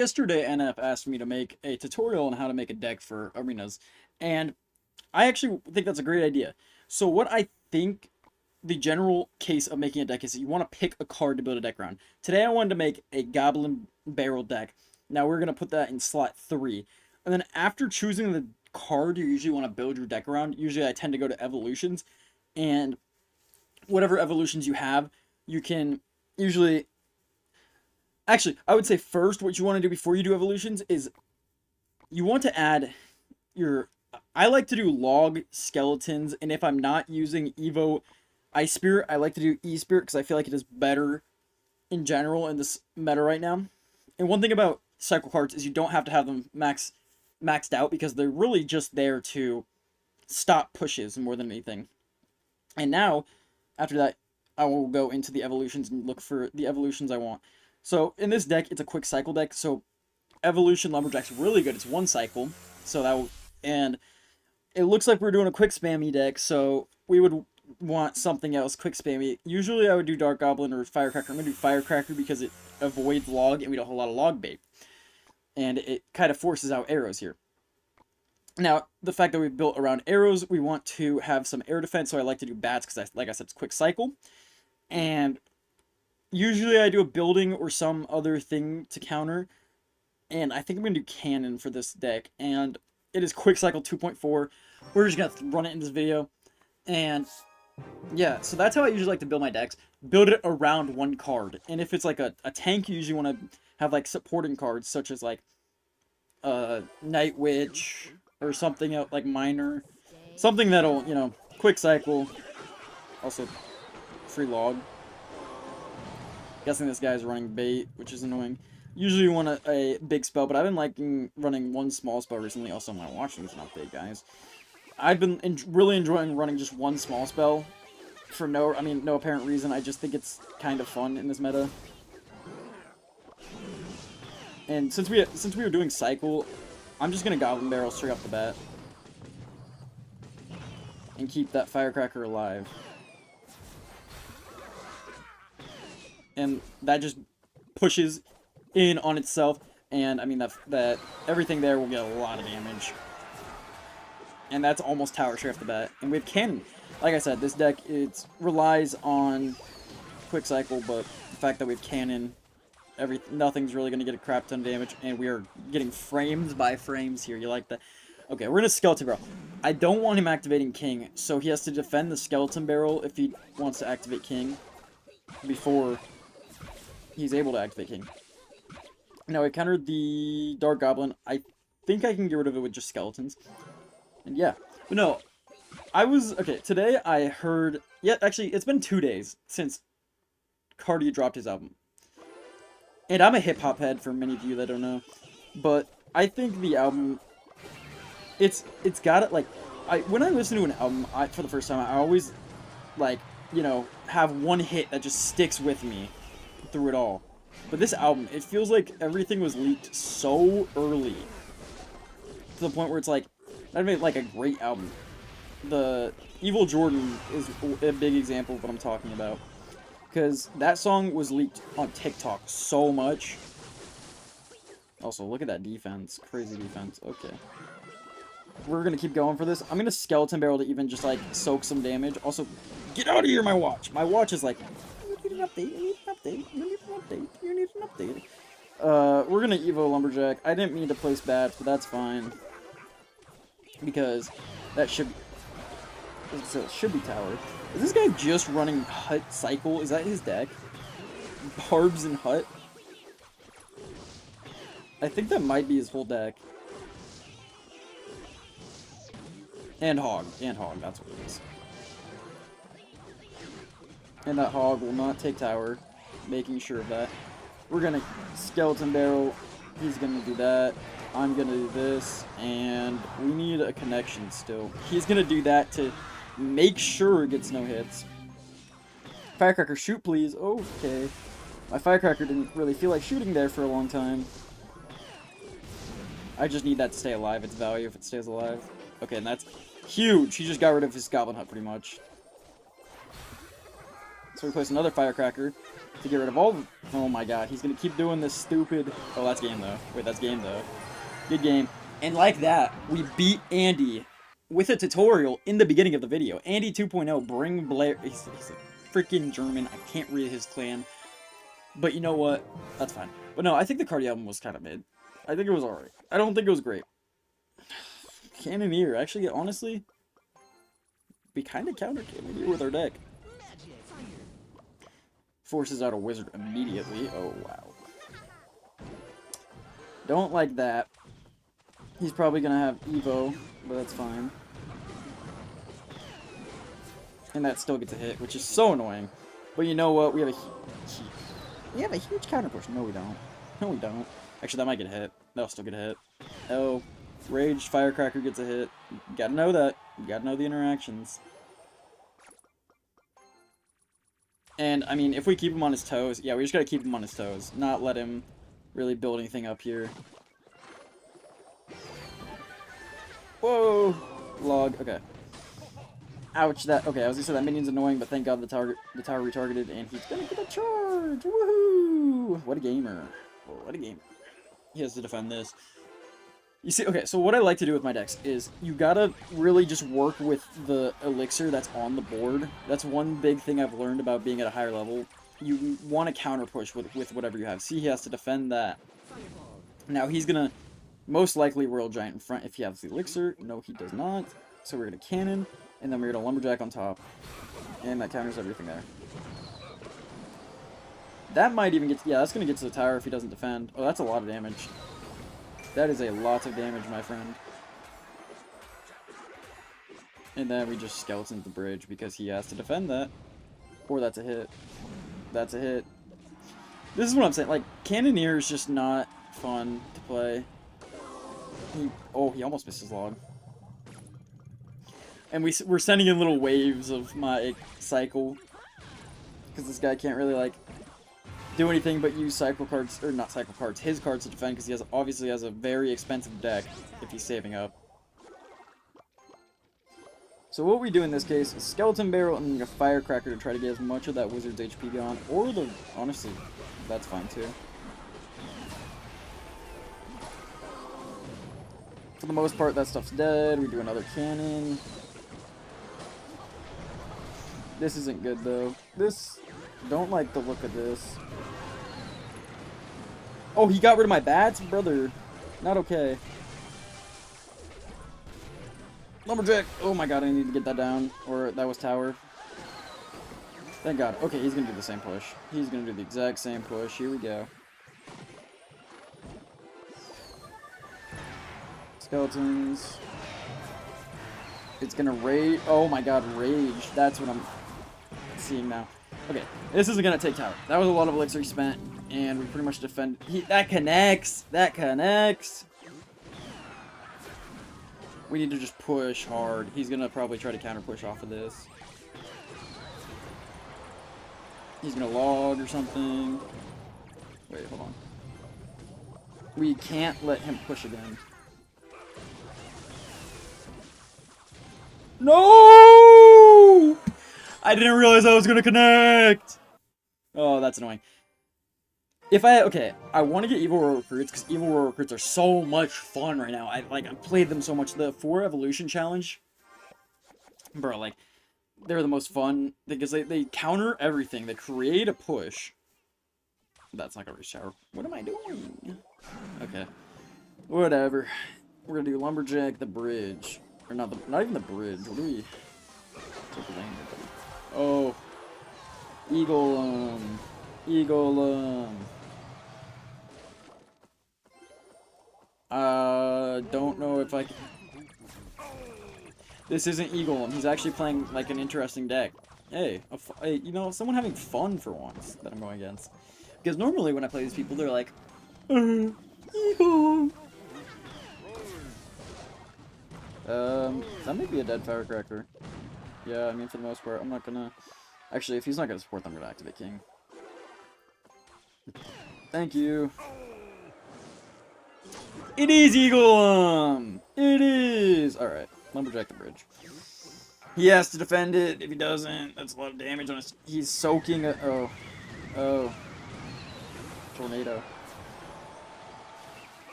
Yesterday, NF asked me to make a tutorial on how to make a deck for arenas, and I actually think that's a great idea. So what I think the general case of making a deck is that you want to pick a card to build a deck around. Today I wanted to make a Goblin Barrel deck. Now we're going to put that in slot 3. And then after choosing the card you usually want to build your deck around, usually I tend to go to evolutions, and whatever evolutions you have, you can usually... Actually, I would say first what you want to do before you do evolutions is you want to add your... I like to do log skeletons, and if I'm not using Evo Ice Spirit, I like to do E Spirit because I feel like it is better in general in this meta right now. And one thing about cycle cards is you don't have to have them maxed out because they're really just there to stop pushes more than anything. And now, after that, I will go into the evolutions and look for the evolutions I want. So in this deck, it's a quick cycle deck, so Evolution Lumberjack's really good. It's one cycle, so that will, and it looks like we're doing a quick spammy deck, so we would want something else quick spammy. Usually I would do Dark Goblin or Firecracker. I'm going to do Firecracker because it avoids log, and we don't have a lot of log bait. And it kind of forces out arrows here. Now, the fact that we've built around arrows, we want to have some air defense, so I like to do bats because, like I said, it's quick cycle. And usually I do a building or some other thing to counter. And I think I'm going to do cannon for this deck. And it is quick cycle 2.4. We're just going to run it in this video. And yeah, so that's how I usually like to build my decks. Build it around one card. And if it's like a tank, you usually want to have like supporting cards such as like Night Witch or something else like Miner. Something that'll, you know, quick cycle. Also, free log. Guessing this guy's running bait, which is annoying. Usually you want a big spell, but I've been liking running one small spell recently. Also, my watching's an update, guys. I've been really enjoying running just one small spell for no apparent reason. I just think it's kind of fun in this meta. And since we were doing cycle, I'm just gonna Goblin Barrel straight off the bat and keep that Firecracker alive. And that just pushes in on itself, and I mean that everything there will get a lot of damage. And that's almost tower straight off the bat. And we have cannon. Like I said, this deck relies on quick cycle, but the fact that we have cannon, nothing's really gonna get a crap ton of damage, and we are getting frames by frames here. You like that? Okay, we're gonna Skeleton Barrel. I don't want him activating King, so he has to defend the Skeleton Barrel if he wants to activate King before he's able to activate King. Now, I countered the Dark Goblin. I think I can get rid of it with just skeletons. And yeah. But no, okay, today I heard... Yeah, actually, it's been 2 days since Cardi dropped his album. And I'm a hip-hop head, for many of you that don't know. But I think the album... It's got it, like... when I listen to an album, for the first time, I always, like, you know, have one hit that just sticks with me through it all. But this album, it feels like everything was leaked so early. To the point where it's like, not even like a great album. The Evil Jordan is a big example of what I'm talking about. Because that song was leaked on TikTok so much. Also, look at that defense. Crazy defense. Okay. We're going to keep going for this. I'm going to Skeleton Barrel to even just like soak some damage. Also, get out of here, my watch. My watch is like... You need an update, you need an update, you need an update, you need an update. We're gonna Evo Lumberjack. I didn't mean to place bats, but that's fine. Because that should be tower. Is this guy just running Hut Cycle? Is that his deck? Barbs and Hut? I think that might be his whole deck. And Hog, that's what it is. And that Hog will not take tower, making sure of that. We're gonna Skeleton Barrel, he's gonna do that, I'm gonna do this, and we need a connection still. He's gonna do that to make sure it gets no hits. Firecracker, shoot please. Okay. My Firecracker didn't really feel like shooting there for a long time. I just need that to stay alive, it's value if it stays alive. Okay, and that's huge. He just got rid of his Goblin Hut pretty much. So we place another Firecracker to get rid of all Oh my god, he's gonna keep doing this stupid... Oh, that's game, though. Wait, that's game, though. Good game. And like that, we beat Andy with a tutorial in the beginning of the video. Andy 2.0, bring Blair... He's a freaking German. I can't read his clan. But you know what? That's fine. But no, I think the Cardi album was kind of mid. I think it was alright. I don't think it was great. Cannoneer. Actually, honestly, we kind of counter Cannoneer with our deck. Forces out a wizard immediately. Oh, wow. Don't like that. He's probably going to have Evo, but that's fine. And that still gets a hit, which is so annoying. But you know what? We have a huge counter push. No, we don't. No, we don't. Actually, that might get a hit. That'll still get a hit. Oh, Raged Firecracker gets a hit. You gotta know that. You gotta know the interactions. And, I mean, if we keep him on his toes... Yeah, we just gotta keep him on his toes. Not let him really build anything up here. Whoa! Log. Okay. Ouch, that... Okay, I was gonna say that minion's annoying, but thank God the tower retargeted, and he's gonna get a charge! Woohoo! What a gamer. Oh, what a gamer. He has to defend this. You see, okay, so what I like to do with my decks is you gotta really just work with the elixir that's on the board. That's one big thing I've learned about being at a higher level. You want to counter push with whatever you have. See, he has to defend that. Now, he's gonna most likely Royal Giant in front if he has the elixir. No, he does not. So we're gonna cannon, and then we're gonna Lumberjack on top. And that counters everything there. That might even get... Yeah, that's gonna get to the tower if he doesn't defend. Oh, that's a lot of damage. That is a lot of damage, my friend. And then we just skeleton the bridge because he has to defend that. Or that's a hit. That's a hit. This is what I'm saying. Like, Cannoneer is just not fun to play. He almost missed his log. And we're sending in little waves of my cycle. Because this guy can't really, like... do anything but use cycle cards, or not cycle cards, his cards to defend, because he obviously has a very expensive deck if he's saving up. So what we do in this case is Skeleton Barrel and a Firecracker to try to get as much of that wizard's HP gone, or honestly, that's fine too. For the most part, that stuff's dead. We do another cannon. This isn't good though. Don't like the look of this. Oh, he got rid of my bats? Brother. Not okay. Lumberjack! Oh my god, I need to get that down. Or that was tower. Thank god. Okay, he's gonna do the same push. He's gonna do the exact same push. Here we go. Skeletons. It's gonna rage. Oh my god, rage. That's what I'm seeing now. Okay, this isn't gonna take tower. That was a lot of elixir spent, and we pretty much defend. That connects. That connects. We need to just push hard. He's gonna probably try to counter push off of this. He's gonna log or something. Wait, hold on. We can't let him push again. No! I didn't realize I was gonna connect! Oh, that's annoying. Okay, I want to get Evil Royal Recruits, because Evil Royal Recruits are so much fun right now. I've played them so much. The 4 Evolution Challenge, bro, like, they're the most fun, because they counter everything. They create a push. That's not gonna reach tower. What am I doing? Okay. Whatever. We're gonna do Lumberjack the bridge. Or not even the bridge. What do we... Oh. Eagle, don't know if I can... This isn't Eagle. He's actually playing, like, an interesting deck. Hey, you know, someone having fun for once that I'm going against. Because normally when I play these people, they're like... Eagle! That may be a dead Firecracker. Yeah, I mean, for the most part, I'm not gonna... Actually, if he's not gonna support, I'm gonna activate King. Thank you. It is Eagle! It is! Alright, Lumberjack the bridge. He has to defend it. If he doesn't, that's a lot of damage on us. He's soaking... Oh. tornado.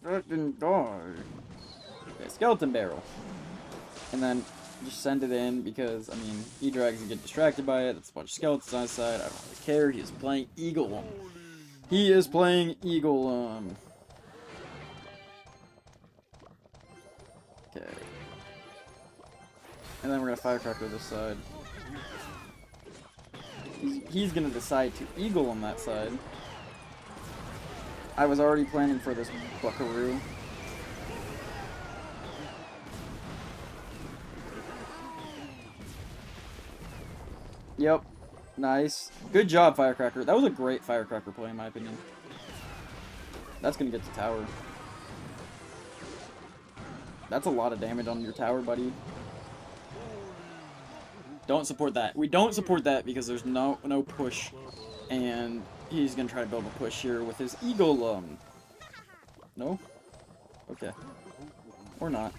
That didn't die. Okay, skeleton barrel. And then just send it in because, I mean, E-Drag's gonna get distracted by it. That's a bunch of skeletons on his side. I don't really care. He is playing Eagle. He is playing Eagle. Okay. And then we're gonna Firecracker this side. He's gonna decide to Eagle on that side. I was already planning for this Buckaroo. Yep. Nice. Good job, Firecracker. That was a great Firecracker play, in my opinion. That's gonna get the tower. That's a lot of damage on your tower, buddy. Don't support that. We don't support that because there's no push. And he's gonna try to build a push here with his Eagle, No? Okay. Or not.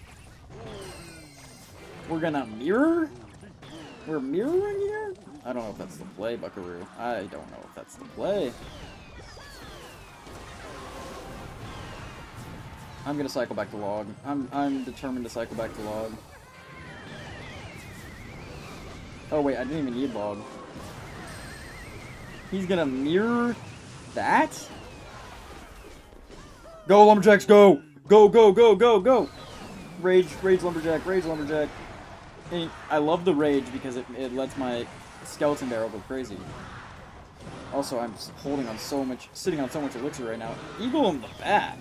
We're gonna mirror? We're mirroring here? I don't know if that's the play, Buckaroo. I don't know if that's the play. I'm gonna cycle back to log. I'm determined to cycle back to log. Oh wait, I didn't even need log. He's gonna mirror that? Go, Lumberjacks, go! Go, go, go, go, go! Rage, Lumberjack, Rage, Lumberjack. And I love the Rage because it lets my skeleton barrel go crazy. Also, I'm holding on so much, sitting on so much elixir right now. Eagle in the back.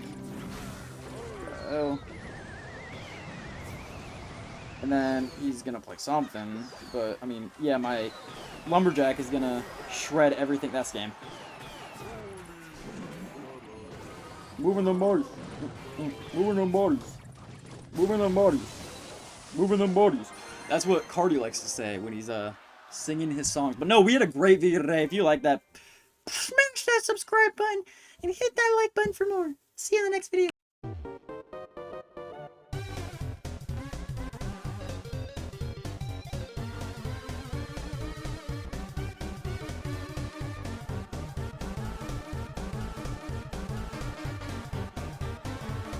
Oh. And then he's gonna play something, but I mean, yeah, my Lumberjack is gonna shred everything. That's game. Moving them bodies. Moving them bodies. Moving them bodies. Moving them bodies. That's what Cardi likes to say when he's singing his songs. But no, we had a great video today. If you like that, smash that subscribe button and hit that like button for more. See you in the next video.